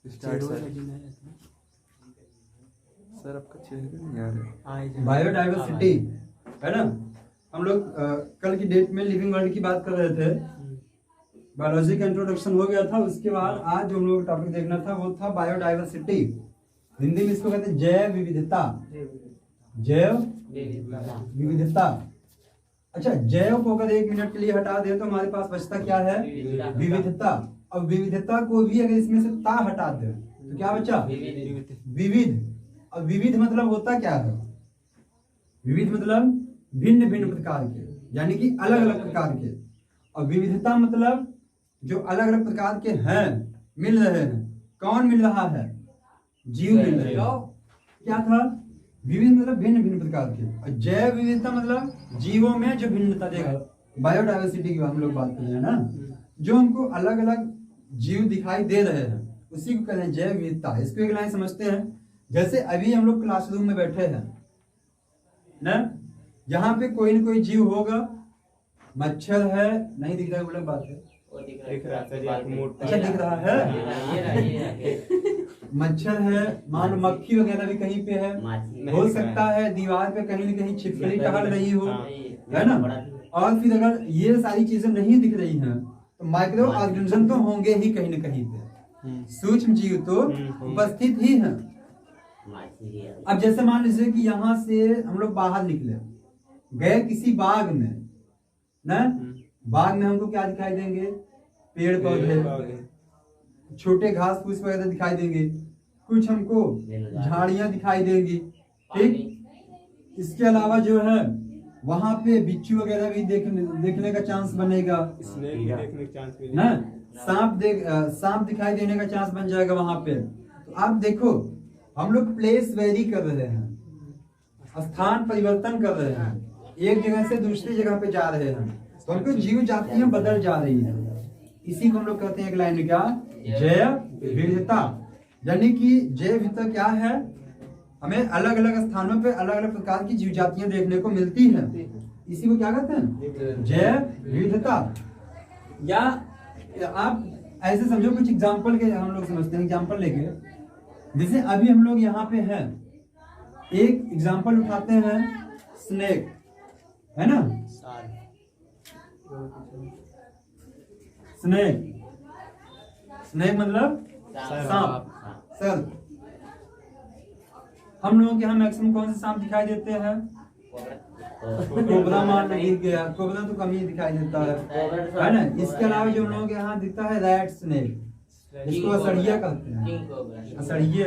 Start sir आपका चेहरा नहीं आ रहा। बायोडाइवर्सिटी है ना। हम लोग कल की डेट में लिविंग वर्ल्ड की बात कर रहे थे, बायोलॉजी का इंट्रोडक्शन हो गया था। उसके बाद आज जो हम लोग टॉपिक देखना था वो था बायोडाइवर्सिटी। हिंदी में इसको कहते हैं जैव विविधता। जैव विविधता। अच्छा, जैव को अगर 1 मिनट के लिए हटा दे तो हमारे पास बचता क्या है? विविधता। अब विविधता को भी अगर इसमें से ता हटा दे तो क्या बचा? विविध। अब विविध मतलब होता क्या है? विविध मतलब भिन्न भिन्न प्रकार के, यानी कि अलग अलग प्रकार के। और विविधता मतलब जो अलग अलग प्रकार के हैं, मिल रहे हैं। कौन मिल रहा है? जीव मिल रहे हैं। क्या था? विविध मतलब भिन्न भिन्न प्रकार के। और जैव विविधता मतलब जीवों में जो भिन्नता देखा, बायोडाइवर्सिटी की हम लोग बात कर रहे हैं ना, जो हमको अलग अलग जीव दिखाई दे रहे हैं, उसी को कहते हैं जैव विविधता। इसको एक लाइन समझते हैं। जैसे अभी हम लोग क्लासरूम में बैठे हैं ना, यहाँ पे कोई न कोई जीव होगा। मच्छर है, नहीं दिख रहा है, बोला बात है, दिख रहा है। अच्छा दिख रहा है। मच्छर है, मान लो मक्खी वगैरह भी कहीं पे है, हो सकता है दीवार पे कहीं न कहीं छिपकली टहल रही हो, है ना। और फिर अगर ये सारी चीजें नहीं दिख रही हैं तो माइक्रो ऑर्गेनिज्म तो होंगे ही कहीं न कहीं पे, सूक्ष्म जीव तो उपस्थित ही हैं। अब जैसे मान लीजिए कि यहाँ से हम लोग बाहर निकले, गए किसी बाग में ना, बाग में हमको क्या दिखाई देंगे? पेड़ पौधे, छोटे घास फूस वगैरह दिखाई देंगे, कुछ हमको झाड़ियां दिखाई देंगी, ठीक। इसके अलावा जो है वहां पे बिच्छू वगैरह भी देखने का चांस बनेगा ना। सांप दिखाई देने का चांस बन जाएगा वहां पे। तो आप देखो, हम लोग प्लेस वेरी कर रहे हैं, स्थान परिवर्तन कर रहे हैं, एक जगह से दूसरी जगह पे जा रहे हैं, तो हमको जीव जातियां बदल जा रही हैं। इसी को हम लोग कहते हैं एक लाइन में क्या? जैव विविधता। यानी कि जैव विविधता क्या है? हमें अलग अलग स्थानों पे अलग अलग प्रकार की जीव जातियां देखने को मिलती हैं। इसी को क्या कहते हैं? जैव विविधता। या आप ऐसे समझो, कुछ एग्जाम्पल के हम लोग समझते हैं, एग्जाम्पल लेके, जैसे अभी हम लोग यहाँ पे हैं, एक एग्जाम्पल उठाते हैं, स्नेक, है ना। स्नेक मतलब सांप, सर्प। हम लोगों के यहाँ मैक्सिमम कौन से सांप दिखाई देते हैं? कोबरा मान गिर गया, कोबरा तो कम ही दिखाई देता है ना। इसके अलावा जो हम लोगों के यहाँ दिखता है रैट स्नेक, इसको असड़िया कहते हैं। असड़िये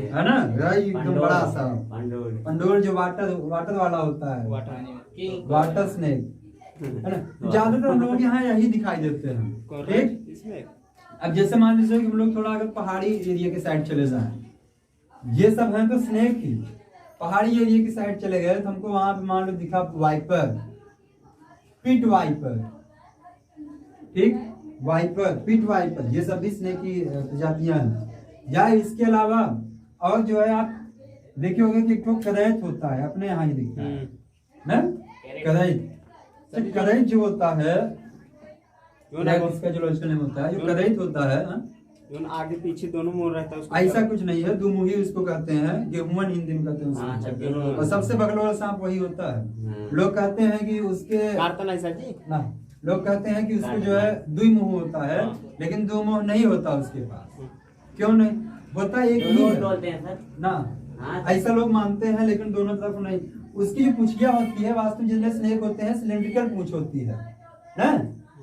है ना, एकदम बड़ा सा पंडोल, जो वाटर वाला होता है, वाटर स्नेक, है ना। ज्यादातर हम लोग यहाँ यही दिखाई देते हैं, ठीक। अब जैसे मान लीजिए कि हम लोग थोड़ा अगर पहाड़ी एरिया के साइड चले जाएं, ये सब हैं तो स्नेक ही। पहाड़ी एरिया की साइड चले गए तो हमको वहां पे मान लो दिखा वाइपर, पिट वाइपर, ठीक, वाइपर, पिट वाइपर, ये सब भी स्नेक की प्रजातियां हैं। या इसके अलावा और जो है, आप देखे होंगे कि एक तो करैत होता है, अपने यहाँ ही दिखता है ना, करैत। करैत जो होता है, इसका जो लॉजिकल नेम होता है, जो करैत होता है, आगे पीछे दोनों मुंह रहता है, ऐसा कुछ नहीं है, दुमुही उसको कहते हैं, गेहुअन हिंदी में कहते हैं। और सबसे बगल वाला सांप वही होता है। लोग कहते हैं कि उसके ना, लोग कहते हैं कि उसको जो है दुई मुंह होता है, लेकिन दो मुंह नहीं होता उसके पास। क्यों नहीं होता? एक ही है ना, ऐसा लोग मानते हैं, लेकिन दोनों तरफ नहीं। उसकी जो पूंछिया होती है, वास्तव में जितने स्नेक होते हैं सिलेंड्रिकल पूंछ होती है ना,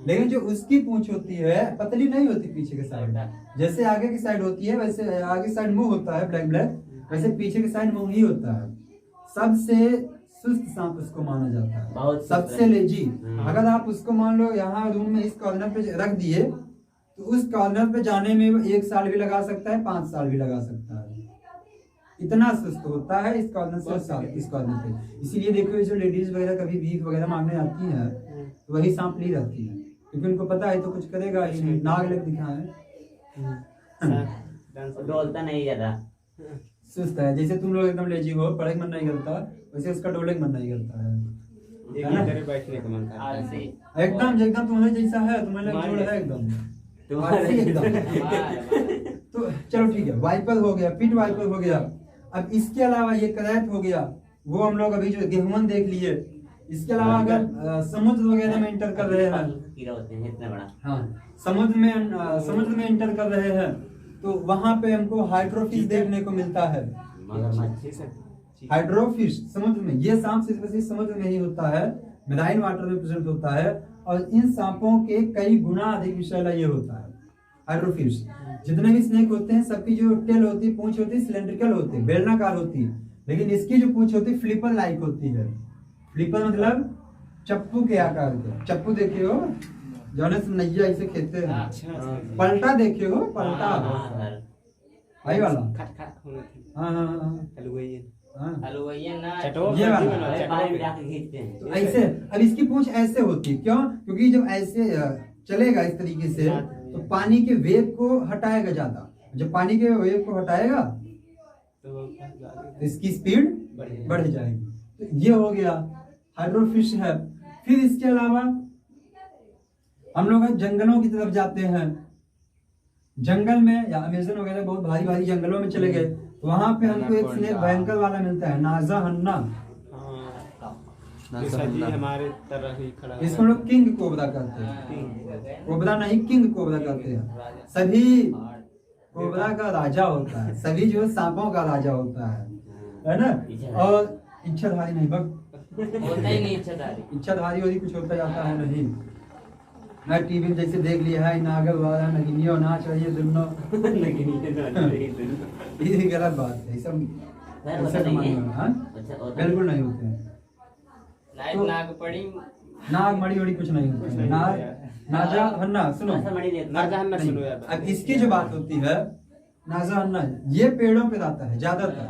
लेकिन जो उसकी पूंछ होती है पतली नहीं होती, पीछे के साइड, जैसे आगे की साइड होती है वैसे आगे साइड मुंह होता है ब्लैक ब्लैक, वैसे पीछे की साइड मुंह ही होता है। सबसे सुस्त सांप उसको माना जाता है, सबसे लेजी। अगर आप उसको मान लो यहाँ रूम में इस कॉर्नर पे रख दिए तो उस कॉर्नर पे जाने में 1 साल भी लगा सकता है, 5 साल भी लगा सकता है, इतना सुस्त होता है इस कॉर्नर से इस कॉर्नर पे। इसीलिए देखो, जो लेडीज वगैरह कभी भीख वगैरह मांगने आती है तो वही सांप ली रहती है, क्योंकि उनको पता है तो कुछ करेगा ही नहीं, नाग लग दिखा है, डोलता नहीं ज्यादा, सुस्त है। जैसे तुम लोग एकदम लेजी हो, पढ़ाई मन नहीं करता, वैसे उसका डोले मन नहीं करता है, बैठने का मन करता है। एकदम तुम्हारे जैसा है, तुम्हारे जोड़ है एकदम। तो चलो ठीक है, वाइपर हो गया, पिट वाइपर हो गया। अब इसके अलावा ये करैट हो गया, वो हम लोग अभी जो गेहूं देख लिए। इसके अलावा अगर समुद्र वगैरह में इंटर कर रहे हैं, इतना बड़ा, हाँ समुद्र में इंटर कर रहे हैं, तो वहां पे हमको हाइड्रोफिश देखने को मिलता है। हाइड्रोफिश समुद्र में, ये सांप स्पेसिफिक समुद्र में ही होता है, मेराइन वाटर में प्रेजेंट होता है, और इन सांपों के कई गुना अधिक विषैला ये होता है हाइड्रोफिश। जितने भी स्नेक होते हैं सबकी जो टेल होती है, पूंछ होती है, सिलेंड्रिकल होती है, बेलनाकार होती है, लेकिन इसकी जो पूंछ होती है फ्लिपर लाइक होती है। फ्लिपर मतलब चप्पू के आकार के। चप्पू देखे हो जाने से नैया इसे खेते हैं। पलटा देखे हो, पलटा भाई वाला, हाँ हाँ हाँ, ये वाला तो ऐसे। अब इसकी पूंछ ऐसे होती है, क्यों? क्योंकि जब ऐसे चलेगा इस तरीके से तो पानी के वेग को हटाएगा ज्यादा। जब पानी के वेग को हटाएगा तो इसकी स्पीड बढ़ जाएगी। तो ये हो गया हाइड्रोफिश है। फिर इसके अलावा हम लोग जंगलों की तरफ जाते हैं। जंगल में या अमेज़न वगैरह बहुत भारी भारी जंगलों में चले गए तो वहां पे हमको एक स्नेक भयंकर वाला मिलता है, नाजा हन्ना। हमारे तरह ही खड़ा, इसको लोग किंग कोबरा कहते हैं। कोबरा नहीं, किंग कोबरा कहते हैं। सभी कोबरा का राजा होता है, सभी जो सांपों का राजा होता है ना। और इच्छाधारी नहीं, होता ही नहीं इच्छाधारी और कुछ होता जाता है नहीं। मैं टीवी में जैसे देख लिया है, नागल वाला नगिनियो ना चाहिए दोनों, ये गलत बात है। सब बिल्कुल नहीं होते हैं। नाग मड़ी वड़ी कुछ नहीं होता है। नाजा हन्ना सुनो, अब इसकी जो बात होती है नाजा हन्ना, ये पेड़ों पे रहता है ज्यादातर।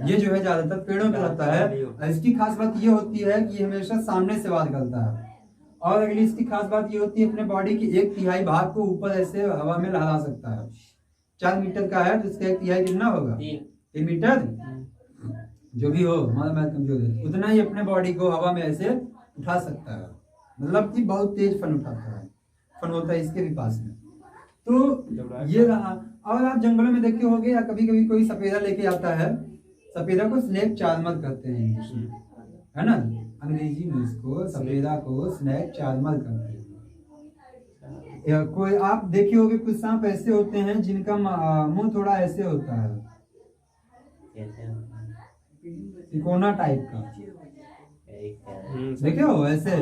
ये जो है ज्यादातर पेड़ों पे रहता है। इसकी खास बात ये होती है कि ये हमेशा सामने से वार करता है। और अगली इसकी खास बात ये होती है अपने बॉडी की 1/3 भाग को ऊपर ऐसे हवा में लहरा सकता है। 4 मीटर का है तो इसका 1/3 कितना होगा? 3 मीटर, जो भी हो, हमारा मैथ कमजोर है, उतना ही अपने बॉडी को हवा में ऐसे उठा सकता है। मतलब कि बहुत तेज फन उठाता है, फन होता है इसके भी पास में। तो ये रहा। और आप जंगलों में देखे होंगे या कभी कभी कोई सपेरा लेके आता है। सपेरा को स्नेक चार्मर कहते हैं इंग्लिश में, है ना। अंग्रेजी में इसको सपेरा को स्नेक चार्मर कहते हैं। कोई आप देखे होंगे कुछ सांप ऐसे होते हैं जिनका मुंह थोड़ा ऐसे होता है, तिकोना टाइप का। देखे हो ऐसे?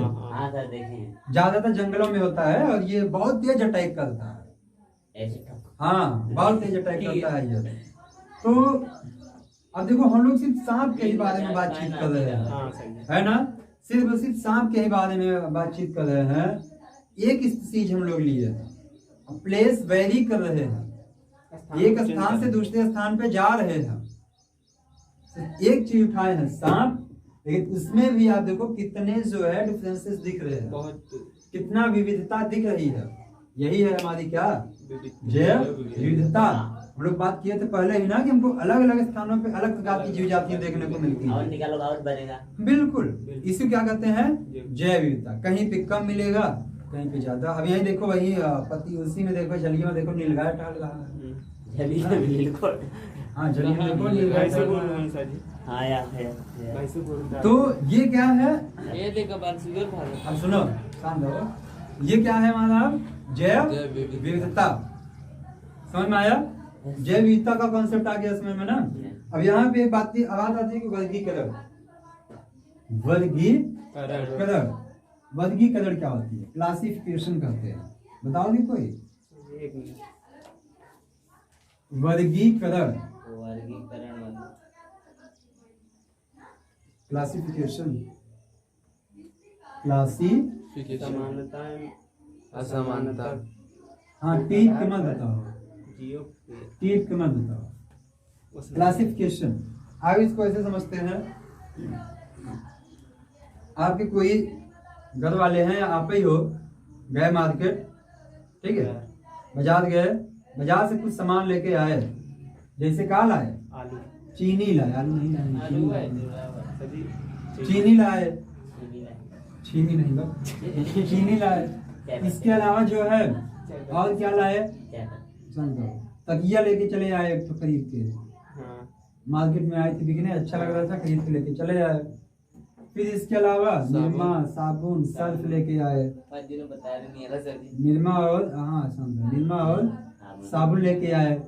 ज्यादातर जंगलों में होता है और ये बहुत तेज अटैक करता है। हाँ, बहुत तेज अटैक करता है ये। तो अब देखो हम लोग सिर्फ सांप के ही बारे में बातचीत कर रहे हैं, है ना। सिर्फ सांप के ही बारे में बातचीत कर रहे हैं। एक स्पीशीज हम लोग लिए, प्लेस वेरी कर रहे हैं, एक स्थान से दूसरे स्थान पे जा रहे हैं। एक चीज उठाए हैं सांप, लेकिन उसमें भी आप देखो कितने जो है डिफरेंसेस दिख रहे हैं, कितना विविधता दिख रही है। यही है हमारी क्या जैव विविधता। हम लोग बात किए थे पहले ही ना कि हमको अलग अलग स्थानों पे अलग प्रकार की जीव जातियां देखने को मिलती हैं। और निकालो और बढ़ेगा। बिल्कुल, इसी क्या कहते हैं जैव विविधता। कहीं पे कम मिलेगा, कहीं पे ज्यादा। अब यही देखो, वही पति उसी में देखो, जलिया में देखो नीलगाय टहल रहा है। हाँ, जलिया में देखो नीलगाय। तो ये क्या है, ये देखो अब सुनो शांत रहो। ये क्या है हमारा जैव विविधता। समझ में आया? जैव विविधता का कॉन्सेप्ट आ गया इसमें में ना। अब यहाँ पे एक बात आवाज आती है कि वर्गीकरण। वर्गीकरण क्या होती है? क्लासिफिकेशन करते हैं। बताओगे कोई? वर्गीकरण, क्लासिफिकेशन, असमानता। हाँ, टीप के मत बताओ, टीप के मत बताओ। क्लासिफिकेशन, आप इसको ऐसे समझते हैं, आपके कोई घर वाले हैं, आप ही हो, गए मार्केट, ठीक है, बाजार गए, बाजार से कुछ सामान लेके आए। जैसे क्या लाए? आलू, चीनी लाए, आलू नहीं लाए, चीनी लाए, चीनी नहीं बस चीनी लाए। इसके अलावा जो है और क्या लाए? तकिया लेके चले आए एक तो खरीद के, हाँ मार्केट में आए थे बिकने, अच्छा लग रहा था, खरीद के लेके चले आए। फिर इसके अलावा निरमा, साबुन, सर्फ लेके आए। निरमा और निरमा और साबुन लेके आए।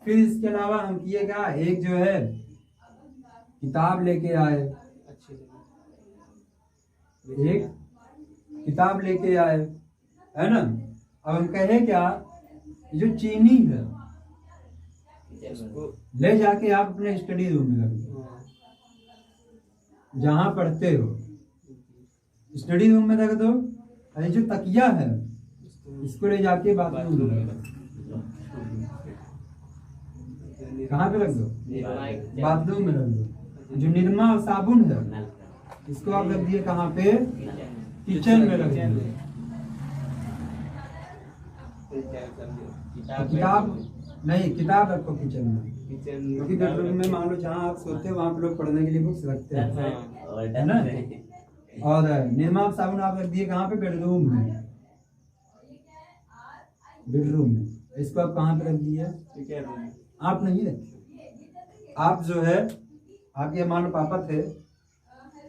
फिर इसके अलावा हम किए क्या, एक जो है किताब लेके आए, अच्छी एक किताब लेके आए, है ना। अब हम कहे क्या, जो चीनी है उसको ले जाके आप अपने स्टडी रूम में रख दो, जहाँ पढ़ते हो स्टडी रूम में रख दो। और जो तकिया है इसको ले जाके बाथरूम में रख दो। कहाँ पे रख दो, बाथरूम में रख दो। जो निरमा और साबुन है इसको आप रख दिए कहाँ पे, किचन में रख दिए। किताब नहीं, किताब रखो किचन में, क्योंकि बेडरूम में मान लो जहाँ आप सोते हो वहाँ पे लोग पढ़ने के लिए बुक्स रखते हैं, है ना। और निरमा और साबुन आप रख दिए कहाँ पे, बेडरूम में, बेडरूम में। इसको आप कहाँ पे रख दिए, आप नहीं रखे। आप जो है, आप ये मान लो पापा थे,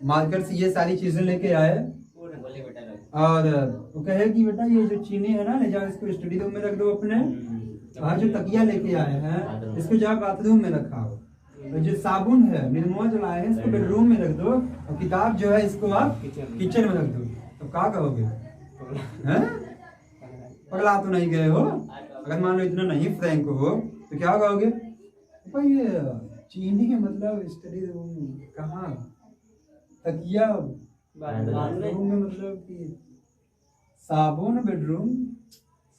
मार्केट से ये सारी चीजें लेके आए और वो कहे कि बेटा ये जो चीनी है ना, ले जाओ इसको स्टडी रूम में रख दो अपने। और जो तकिया लेके आए हैं इसको जाओ बाथरूम में रखाओ। और जो साबुन है, निरमा जो लाए हैं इसको बेडरूम में रख दो। और किताब जो है इसको आप किचन में रख दो। तो क्या कहोगे, हैं? पगला तो नहीं गए हो? अगर मान लो इतना नहीं फ्रैंक हो तो क्या कहोगे, भाई ये चीनी के मतलब स्टडी रूम कहाँ, तकिया बाथरूम में, मतलब कि साबुन बेडरूम,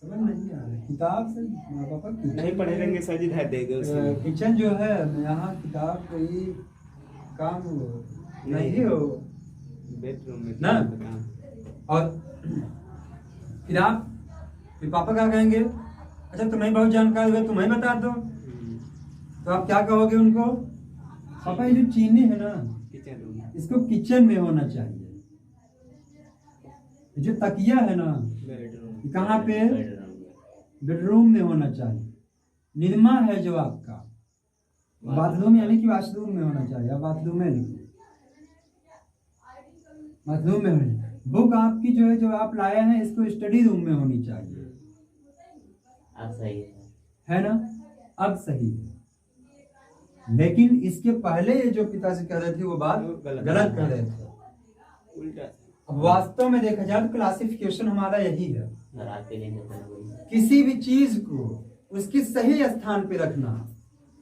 समझ नहीं आ रहा। किताब से माँ पापा नहीं पढ़े रहेंगे सर जी, धर देंगे उसमें। किचन जो है यहाँ किताब कोई काम नहीं हो, बेडरूम में ना। और फिर आप, फिर पापा क्या कहेंगे, अच्छा तुम्हें बहुत जानकार हुए, तुम्हें बता दो। तो आप क्या कहोगे उनको, पापा ये जो चीनी है ना किचन रूम, इसको किचन में होना चाहिए। जो तकिया है ना बेडरूम, कहाँ पे, बेडरूम में होना चाहिए। निरमा है जो आपका बाथरूम यानी कि वॉशरूम में होना चाहिए। आप बाथरूम में लिखो, बाथरूम में होनी। बुक आपकी जो है, जो आप लाए हैं इसको स्टडी रूम में होनी चाहिए। अब सही है ना, अब सही है। लेकिन इसके पहले ये जो पिताजी कह रहे थे वो बात गलत कह रहे थे, उल्टा। अब वास्तव में देखा जाए तो क्लासिफिकेशन हमारा यही है, किसी भी चीज को उसकी सही स्थान पे रखना,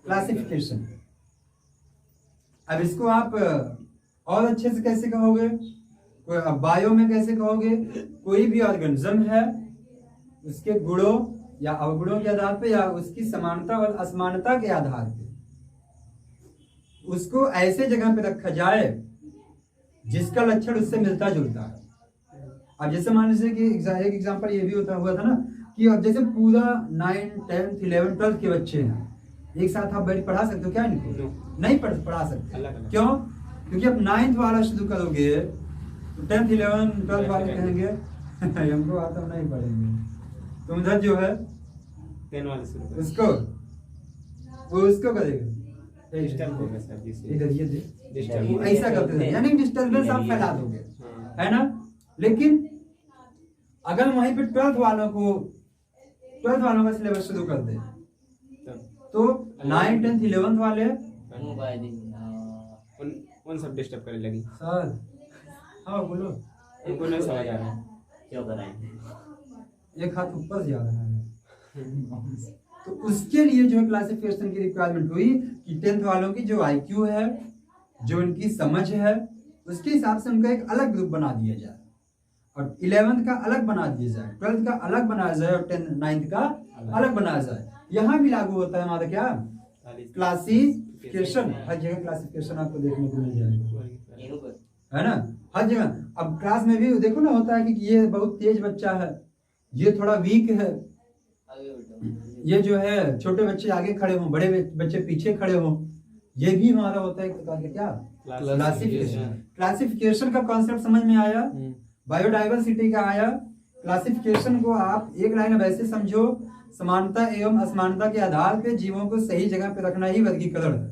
क्लासिफिकेशन। अब इसको आप और अच्छे से कैसे कहोगे, बायो में कैसे कहोगे, कोई भी ऑर्गेनिज्म है उसके गुणों या अवगुणों के आधार पे या उसकी समानता और असमानता के आधार पे उसको ऐसे जगह पे रखा जाए जिसका लक्षण उससे मिलता जुलता है। अब जैसे मान लीजिए कि एक एग्जांपल ये भी हुआ था ना कि अब जैसे पूरा 9, 10, 11, 12 के बच्चे हैं, एक साथ आप बैठ पढ़ा सकते हो क्या इनको? नहीं पढ़ा सकते। क्यों? क्योंकि अब 9th वाला शुरू करोगे तो 10th, 11, 12 वाले कहेंगे हमको आता नहीं पढ़ेंगे। तो उधर जो है 10 वाले शुरू उसको वो उसको करेगा डिस्टर्ब होगा सर जी से। इधर ये दे डिस्टर्ब ऐसा करते थे, यानी डिस्टर्बेंस आप फैला दोगे, है ना। लेकिन अगर वहीं पे 12th वालों का सिलेबस शुरू कर दे तो 9, 10, 11 वाले उन सब डिस्टर्ब करने लगी। सर हाँ बोलो, उनको नहीं समझ आ रहा, क्यों कराएं? एक हाथ ऊपर जा रहा है। तो उसके लिए जो है क्लासिफिकेशन की रिक्वायरमेंट हुई कि 10th वालों की जो IQ है, जो उनकी समझ है, उसके हिसाब से उनका एक अलग ग्रुप बना दिया जाए और 11th का अलग बना दिया जाए, 12th का अलग बनाया जाए और 9th का अलग बनाया जाए। यहाँ भी लागू होता है हमारा क्या, क्लासिफिकेशन। हर जगह क्लासिफिकेशन आपको देखने को मिल जाएगा, है ना, हर जगह। अब क्लास में भी देखो ना, होता है कि ये बहुत तेज बच्चा है, ये थोड़ा वीक है, ये जो है छोटे बच्चे आगे खड़े हों, बड़े बच्चे पीछे खड़े हों, ये भी हमारा होता है एक प्रकार का क्या, क्लासिफिकेशन। क्लासिफिकेशन का कॉन्सेप्ट समझ में आया, बायोडाइवर्सिटी का आया। क्लासिफिकेशन को आप एक लाइन में वैसे समझो, समानता एवं असमानता के आधार पे जीवों को सही जगह पे रखना ही वर्गीकरण है।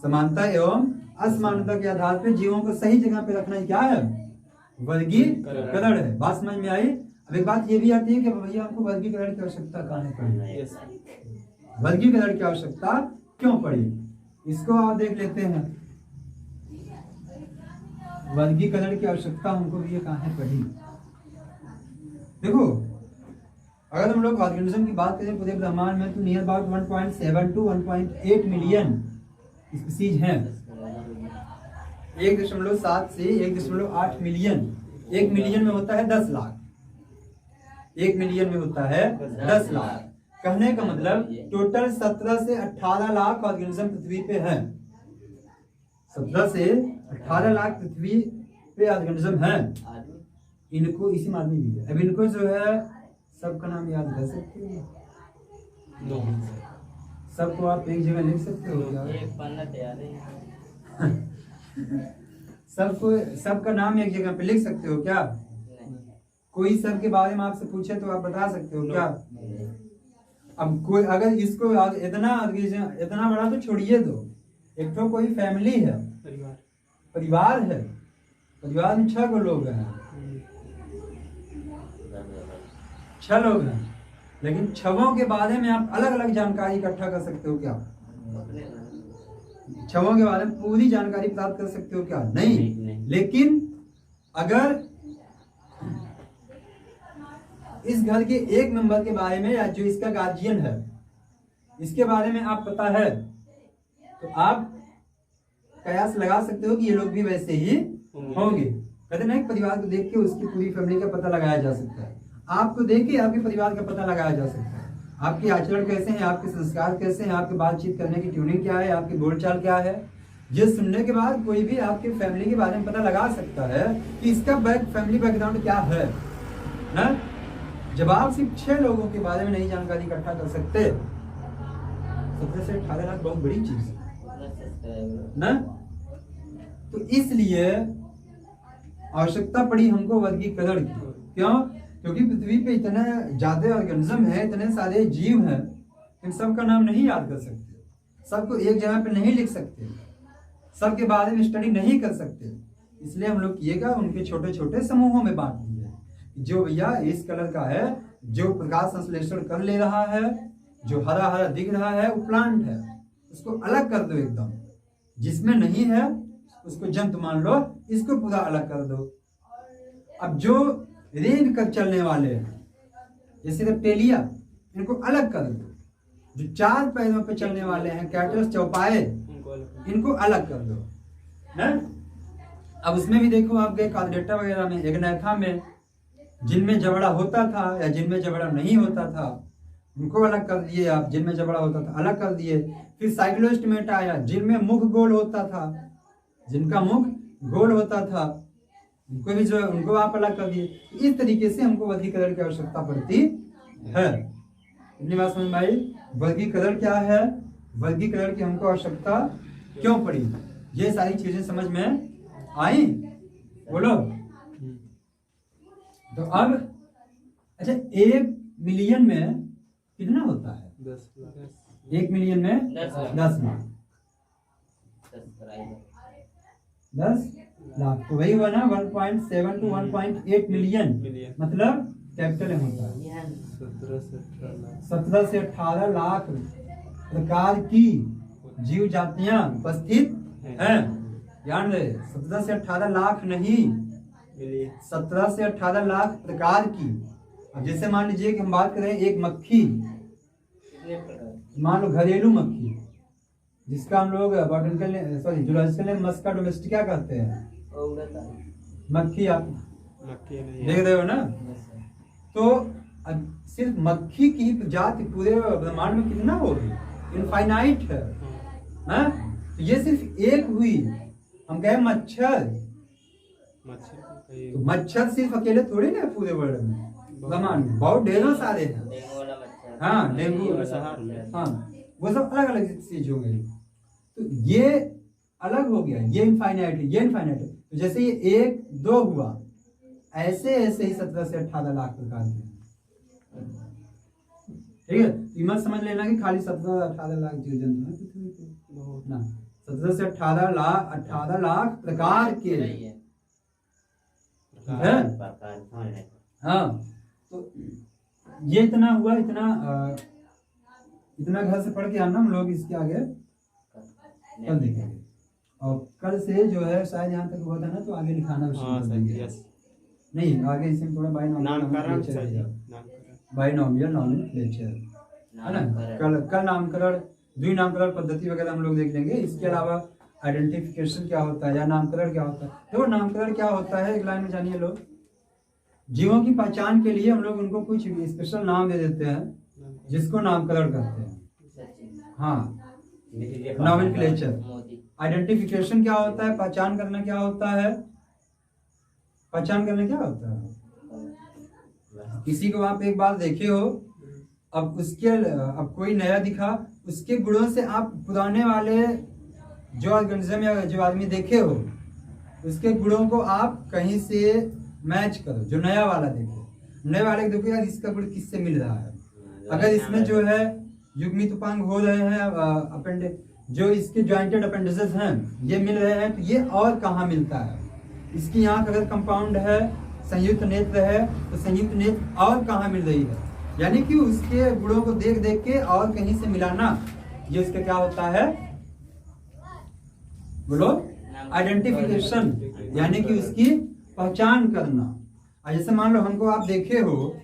समानता एवं असमानता के आधार पे जीवों को सही जगह पे रखना ही क्या है? वर्गीकरण है। बात समझ में आई? अब एक बात ये भी आती है कि भैया आपको वर्गीकरण की आवश्यकता कहाँ पड़ी? वर्गीकरण की आवश्यकता क्यों पड़ी? इसको आप देख लेते हैं। वर्गीकरण की आवश्यकता हमको भी ये कहाँ पड़ी? देखो, अगर हम लोग ऑर्गेनिज्म की बात करें पूरे ब्रह्मांड में तो near about 1.7 to 1.8 million species हैं। 1.7 से 1.8 मिलियन। 1 मिलियन में होता है 10 लाख। 1 मिलियन में होता है 10 लाख। कहने का मतलब टोटल 17 से 18 लाख ऑर्गेनिज्म पृथ्वी पे हैं। 17 से 18 लाख पृथ्वी पे ऑर्गेनिज्म हैं। इनको इसी में आदमी भी है। अब इनको जो है सबका नाम याद कर सकते हो? सबको आप एक जगह लिख सकते हो क्या? एक पन्ना तैयार है। सबको सबका नाम एक जगह पे लिख सकते हो क्या? कोई सब के बारे में आपसे पूछे तो आप बता सकते हो क्या? अब कोई अगर इसको इतना बड़ा तो छोड़िए दो, एक तो कोई फैमिली है, परिवार है, परिवार में 6 लोग हैं, 6 लोग हैं, लेकिन 6 के बारे में आप अलग अलग जानकारी इकट्ठा कर सकते हो क्या? 6 के बारे में पूरी जानकारी प्राप्त कर सकते हो क्या? नहीं। लेकिन अगर इस घर के एक मेंबर के बारे में या जो इसका गार्जियन है इसके बारे में आप पता है तो आप कयास लगा सकते हो कि ये लोग भी वैसे ही होंगे। कहते ना परिवार को देख के उसकी पूरी फैमिली का पता लगाया जा सकता है। आपको देख के आपके परिवार का पता लगाया जा सकता है। आपके आचरण कैसे हैं, आपके संस्कार कैसे हैं, आपके बातचीत करने की ट्यूनिंग क्या है, आपकी बोलचाल क्या है, ये सुनने के बाद कोई भी आपके फैमिली के बारे में पता लगा सकता है कि इसका फैमिली बैकग्राउंड क्या है ना। जब आप सिर्फ 6 लोगों के बारे में नई जानकारी इकट्ठा कर सकते, 17 से 18 लाख बहुत बड़ी चीज है ना। तो इसलिए आवश्यकता पड़ी हमको वर्गीकरण की। क्यों? क्योंकि पृथ्वी पे इतने ज्यादा ऑर्गेनिज्म है, इतने सारे जीव हैं, इन सबका नाम नहीं याद कर सकते, सबको एक जगह पे नहीं लिख सकते, सबके बारे में स्टडी नहीं कर सकते। इसलिए हम लोग किएगा उनके छोटे छोटे समूहों में बांट दिए। जो भैया इस कलर का है, जो प्रकाश संश्लेषण कर ले रहा है, जो हरा हरा दिख रहा है वो प्लांट है, उसको अलग कर दो एकदम। जिसमें नहीं है उसको जंतु मान लो, इसको पूरा अलग कर दो। अब जो रेंग कर चलने वाले हैं जैसे रेप्टेलिया, इनको अलग कर दो। जो 4 पैरों पे चलने वाले हैं कैटल्स, चौपाए, इनको अलग कर दो ना। अब उसमें भी देखो आप गए कार्डेटा वगैरह में, एग्नैथा में, जिनमें जबड़ा होता था या जिनमें जबड़ा नहीं होता था उनको अलग कर दिए आप, जिनमें जबड़ा होता था अलग कर दिए। फिर साइक्लोस्टमेटा आया, जिनमें मुख गोल होता था, जिनका मुख गोल होता था उनको भी जो उनको आप अलग कर दिए। इस तरीके से हमको वर्गीकरण की आवश्यकता पड़ती है। इतनी बात समझ में आई? वर्गीकरण क्या है, वर्गीकरण की हमको आवश्यकता क्यों पड़ी, ये सारी चीजें समझ में आई? बोलो। तो अब अच्छा 1 मिलियन में कितना होता है? 1 मिलियन में 10 लाख। 10 लाख तो वही हुआ ना 1.7 to 1.8 मिलियन, मतलब कैपिटल होता है 17 से 18 लाख प्रकार की जीव जातियां उपस्थित हैं। ध्यान रहे, 17 से 18 लाख नहीं, 17 से 18 लाख प्रकार की। अब जैसे मान लीजिए कि हम बात करें एक मक्खी, मान लो घरेलू मक्खी, जिसका हम लोग जूलॉजिकल नेम मस्का डोमेस्टिका कहते हैं। मक्खी आप देख रहे हो ना। तो सिर्फ मक्खी की प्रजाति पूरे ब्रह्मांड में कितना होगी? इनफाइनाइट है ना? तो ये सिर्फ एक हुई। हम कहे मच्छर, तो मच्छर सिर्फ अकेले थोड़ी ना पूरे वर्ल्ड में, ब्रह्मांड में बहुत ढेरों सारे हैं। हाँ, डेंगू, हाँ, वो सब अलग अलग चीज हो गई। तो ये अलग हो गया, ये इनफाइनाइट है, ये इनफाइनाइट है। तो जैसे ये 1, 2 हुआ, ऐसे ऐसे ही 17 से 18 लाख प्रकार के। ठीक है, तो मत समझ लेना कि खाली 17-18 लाख जीव जंतु हैं पृथ्वी पे ना, 17 से 18 लाख प्रकार के है। हाँ, तो ये इतना हुआ, इतना घर से पढ़ के आना हम लोग, इसके आगे कल देखेंगे। और कल से जो है शायद यहाँ तक हुआ था ना, तो आगे लिखाना हाँ सर, यस। नहीं, आगे इसमें थोड़ा बाइनोमियल नॉमेनक्लेचर है ना। कल नामकरण, द्विनामकरण पद्धति वगैरह हम लोग देख लेंगे। इसके अलावा आइडेंटिफिकेशन क्या होता है या नामकरण क्या होता है। देखो नामकरण क्या होता है, एक लाइन में जानिए लोग। जीवों की पहचान के लिए हम लोग उनको कुछ स्पेशल नाम दे देते हैं, जिसको नामकरण कहते हैं। हाँ, नॉमेनक्लेचर। आइडेंटिफिकेशन क्या होता है, पहचान करना क्या होता है, पहचान करना क्या होता है। किसी को आप एक बार देखे हो, अब कोई नया दिखा, उसके गुणों से आप पुराने वाले जो ऑर्गेनिज्म या जो आदमी देखे हो, उसके गुणों को आप कहीं से मैच करो। जो नया वाला देखे, नए वाले को देखो यार इसका गुण किससे मिल रहा है। अगर इसमें जो है युग्मित उपांग हो रहे हैं, जो इसके जॉइंटेड अपेंडिसेस हैं ये मिल रहे हैं, तो ये और कहाँ मिलता है। इसकी आंख अगर कंपाउंड है, संयुक्त नेत्र है, तो संयुक्त नेत्र और कहाँ मिल रही है। यानी कि उसके गुणों को देख देख के और कहीं से मिलाना, ये उसका क्या होता है, बोलो, आइडेंटिफिकेशन, यानी कि उसकी पहचान करना। और जैसे मान लो हमको आप देखे हो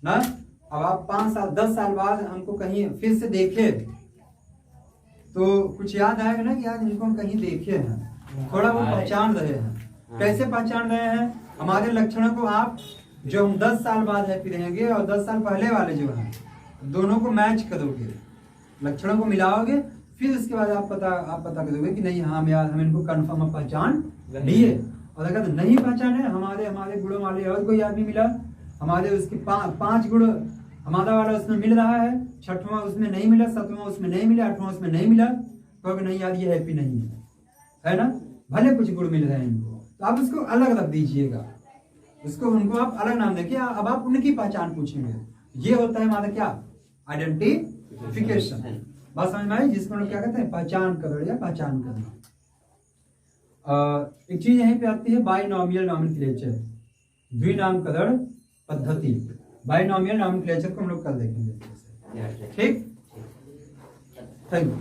ना, अब आप 5 साल 10 साल बाद हमको कहीं फिर से देखे, तो कुछ याद आएगा ना कि यार इनको हम कहीं देखे हैं, थोड़ा वो पहचान रहे हैं। कैसे पहचान रहे हैं, हमारे लक्षणों को आप जो हम 10 साल बाद हैप्पी रहेंगे और 10 साल पहले वाले जो हैं, दोनों को मैच करोगे, लक्षणों को मिलाओगे, फिर उसके बाद आप पता करोगे कि नहीं हाँ यार हम इनको कन्फर्म पहचान लिए। और अगर नहीं पहचाने, हमारे गुणों वाले और कोई आदमी मिला, हमारे उसके 5 गुण हमारा वाला उसमें मिल रहा है, 6वां उसमें नहीं मिला, 7वां उसमें नहीं मिला, 8वां उसमें नहीं मिला, तो नहीं यार ये हैप्पी नहीं है ना। भले कुछ गुण मिल रहे हैं इनको, तो आप उसको अलग रख दीजिएगा, उनको आप अलग नाम देंगे। अब आप उनकी पहचान पूछेंगे। ये होता है हमारा क्या, आइडेंटिफिकेशन। बात समझ में आई, जिसको लोग क्या कहते हैं, पहचान करो या पहचान करना। एक चीज यहीं पे आती है, बाइनोमियल नॉमेनक्लेचर, द्विनामकरण पद्धति। बाइनोमियल नॉमेनक्लेचर को हम लोग कल देखेंगे। ठीक, थैंक यू।